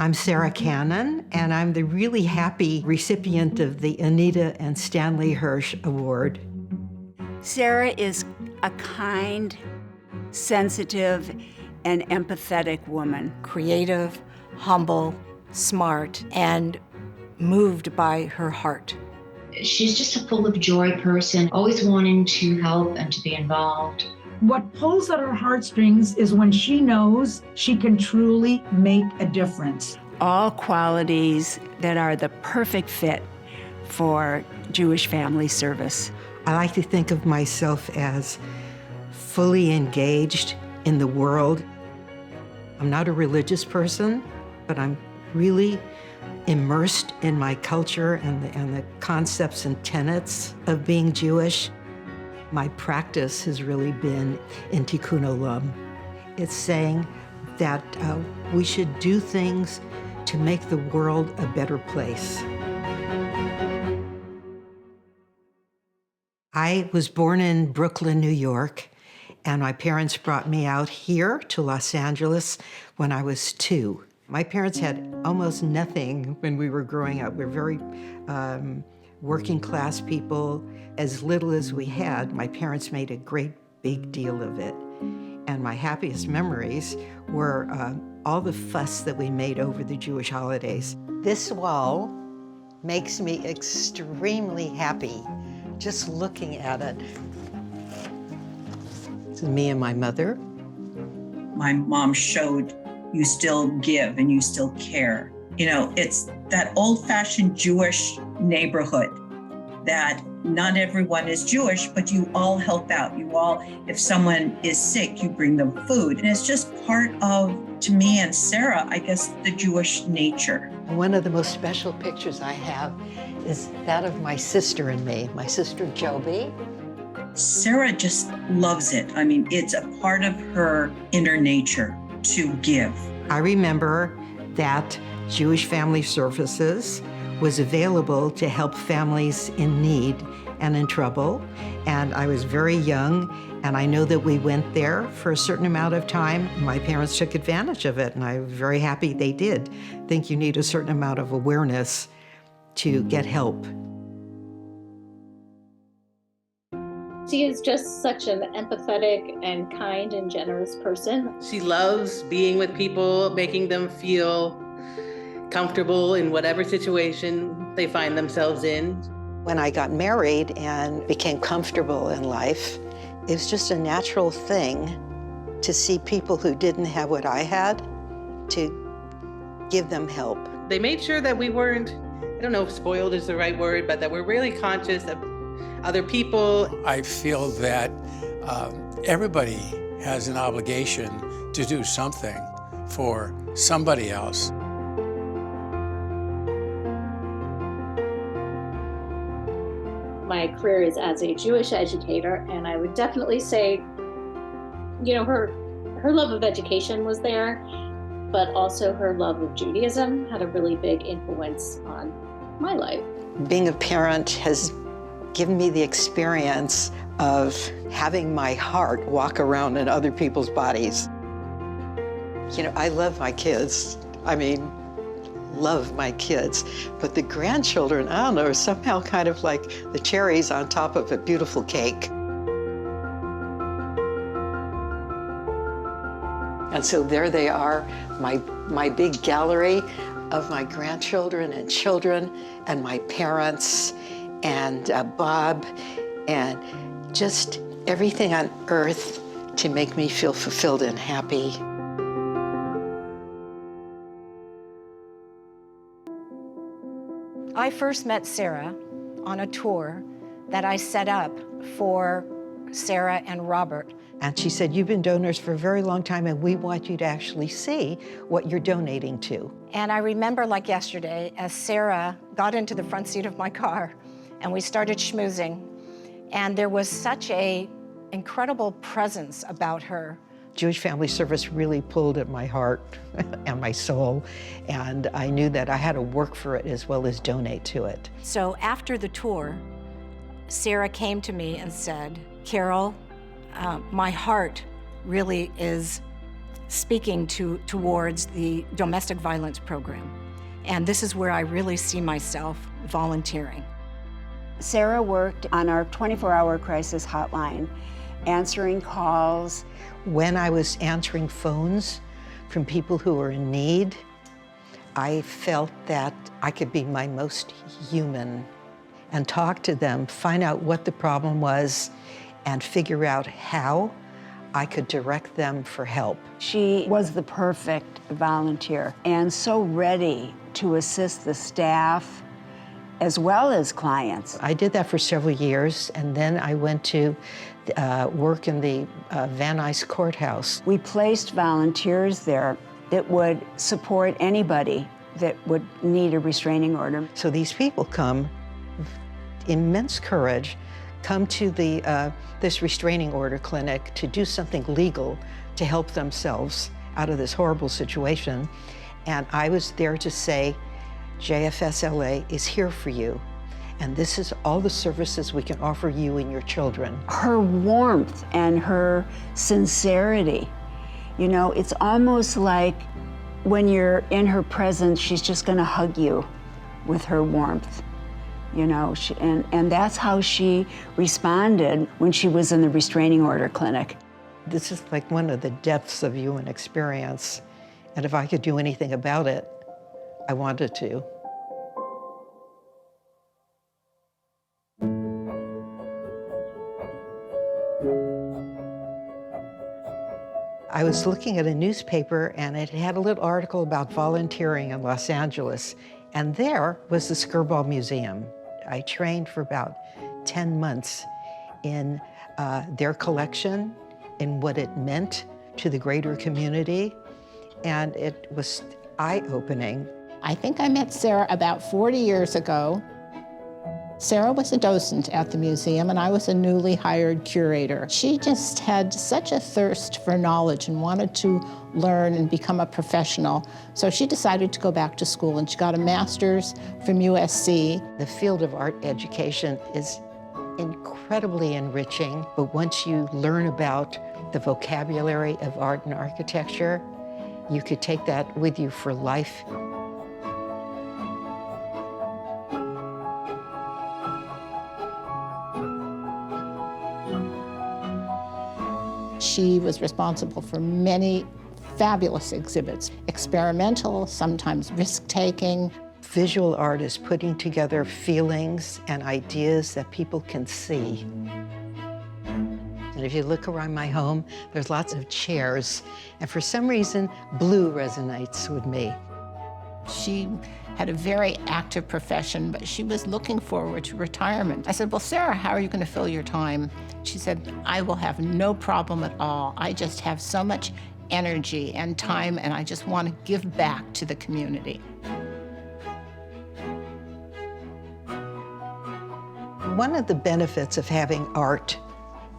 I'm Sara Cannon, and I'm the really happy recipient of the Anita and Stanley Hirsh Award. Sara is a kind, sensitive, and empathetic woman. Creative, humble, smart, and moved by her heart. She's just a full of joy person, always wanting to help and to be involved. What pulls at her heartstrings is when she knows she can truly make a difference. All qualities that are the perfect fit for Jewish family service. I like to think of myself as fully engaged in the world. I'm not a religious person, but I'm really immersed in my culture and the concepts and tenets of being Jewish. My practice has really been in Tikkun Olam. It's saying that we should do things to make the world a better place. I was born in Brooklyn, New York, and my parents brought me out here to Los Angeles when I was 2. My parents had almost nothing when we were growing up. We're very working class people. As little as we had, my parents made a great big deal of it. And my happiest memories were all the fuss that we made over the Jewish holidays. This wall makes me extremely happy just looking at it. This is me and my mother. My mom showed you still give and you still care. You know, it's that old-fashioned Jewish neighborhood that not everyone is Jewish, but you all help out. You all, if someone is sick, you bring them food. And it's just part of, to me and Sara, I guess, the Jewish nature. One of the most special pictures I have is that of my sister and me, my sister Joby. Sara just loves it. I mean, it's a part of her inner nature to give. I remember that Jewish Family Services was available to help families in need and in trouble. And I was very young, and I know that we went there for a certain amount of time. My parents took advantage of it, and I'm very happy they did. I think you need a certain amount of awareness to get help. She is just such an empathetic and kind and generous person. She loves being with people, making them feel comfortable in whatever situation they find themselves in. When I got married and became comfortable in life, it was just a natural thing to see people who didn't have what I had, to give them help. They made sure that we weren't, I don't know if spoiled is the right word, but that we're really conscious of other people. I feel that everybody has an obligation to do something for somebody else. My career is as a Jewish educator, and I would definitely say, you know, her love of education was there, but also her love of Judaism had a really big influence on my life. Being a parent has given me the experience of having my heart walk around in other people's bodies. You know, I love my kids. I mean, love my kids, but the grandchildren, I don't know, are somehow kind of like the cherries on top of a beautiful cake. And so there they are, my big gallery of my grandchildren and children and my parents and Bob and just everything on earth to make me feel fulfilled and happy. I first met Sara on a tour that I set up for Sara and Robert. And she said, you've been donors for a very long time, and we want you to actually see what you're donating to. And I remember like yesterday, as Sara got into the front seat of my car and we started schmoozing, and there was such a incredible presence about her. Jewish Family Service really pulled at my heart and my soul, and I knew that I had to work for it as well as donate to it. So after the tour, Sara came to me and said, Carol, my heart really is speaking towards the domestic violence program. And this is where I really see myself volunteering. Sara worked on our 24-hour crisis hotline, answering calls. When I was answering phones from people who were in need, I felt that I could be my most human and talk to them, find out what the problem was, and figure out how I could direct them for help. She was the perfect volunteer and so ready to assist the staff as well as clients. I did that for several years, and then I went to work in the Van Nuys Courthouse. We placed volunteers there that would support anybody that would need a restraining order. So these people come, immense courage, come to this restraining order clinic to do something legal to help themselves out of this horrible situation. And I was there to say, JFSLA is here for you. And this is all the services we can offer you and your children. Her warmth and her sincerity, you know, it's almost like when you're in her presence, she's just gonna hug you with her warmth. You know, and that's how she responded when she was in the restraining order clinic. This is like one of the depths of human experience. And if I could do anything about it, I wanted to. I was looking at a newspaper and it had a little article about volunteering in Los Angeles. And there was the Skirball Museum. I trained for about 10 months in their collection, in what it meant to the greater community, and it was eye-opening. I think I met Sara about 40 years ago. Sara was a docent at the museum, and I was a newly hired curator. She just had such a thirst for knowledge and wanted to learn and become a professional. So she decided to go back to school, and she got a master's from USC. The field of art education is incredibly enriching, but once you learn about the vocabulary of art and architecture, you could take that with you for life. She was responsible for many fabulous exhibits, experimental, sometimes risk-taking. Visual art is putting together feelings and ideas that people can see. And if you look around my home, there's lots of chairs, and for some reason, blue resonates with me. She had a very active profession, but she was looking forward to retirement. I said, well, Sara, how are you going to fill your time? She said, I will have no problem at all. I just have so much energy and time, and I just want to give back to the community. One of the benefits of having art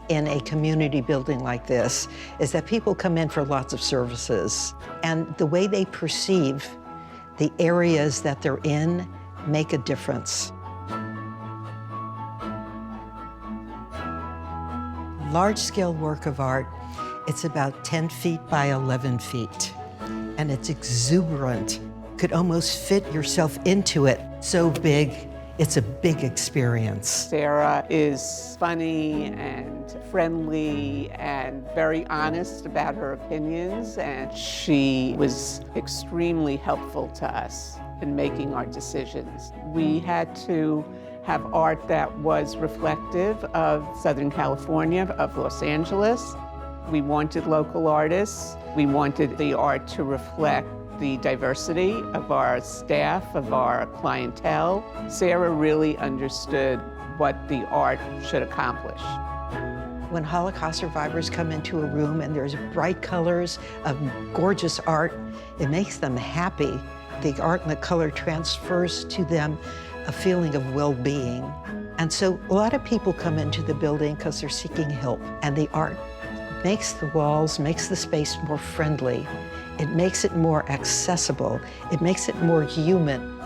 in a community building like this is that people come in for lots of services, and the way they perceive the areas that they're in make a difference. Large-scale work of art, it's about 10 feet by 11 feet, and it's exuberant. Could almost fit yourself into it. So big, it's a big experience. Sara is funny and friendly and very honest about her opinions, and she was extremely helpful to us in making our decisions. We had to have art that was reflective of Southern California, of Los Angeles. We wanted local artists. We wanted the art to reflect the diversity of our staff, of our clientele. Sara really understood what the art should accomplish. When Holocaust survivors come into a room and there's bright colors of gorgeous art, it makes them happy. The art and the color transfers to them a feeling of well-being. And so a lot of people come into the building because they're seeking help, and the art makes the walls, makes the space more friendly. It makes it more accessible. It makes it more human.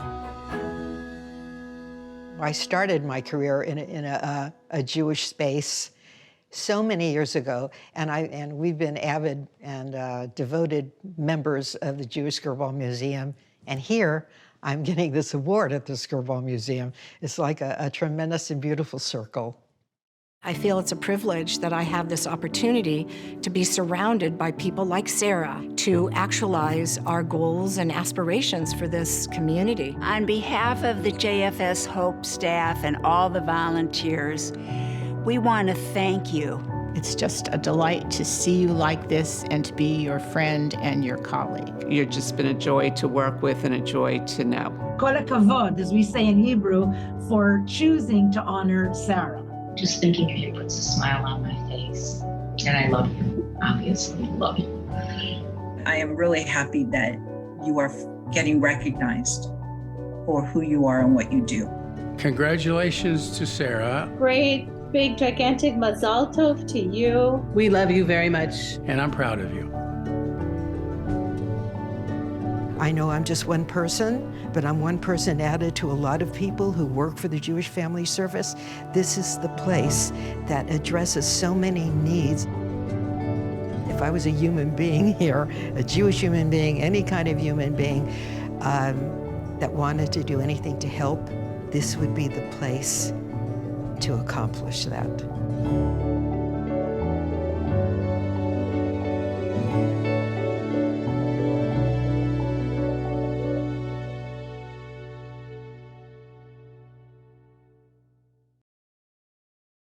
I started my career in a Jewish space, so many years ago, and we've been avid and devoted members of the Jewish Skirball Museum. And here, I'm getting this award at the Skirball Museum. It's like a tremendous and beautiful circle. I feel it's a privilege that I have this opportunity to be surrounded by people like Sara to actualize our goals and aspirations for this community. On behalf of the JFS Hope staff and all the volunteers, we want to thank you. It's just a delight to see you like this and to be your friend and your colleague. You've just been a joy to work with and a joy to know. Kol hakavod, as we say in Hebrew, for choosing to honor Sara. Just thinking of you puts a smile on my face. And I love you, obviously, love you. I am really happy that you are getting recognized for who you are and what you do. Congratulations to Sara. Great, big, gigantic mazal tov to you. We love you very much. And I'm proud of you. I know I'm just one person, but I'm one person added to a lot of people who work for the Jewish Family Service. This is the place that addresses so many needs. If I was a human being here, a Jewish human being, any kind of human being that wanted to do anything to help, this would be the place to accomplish that.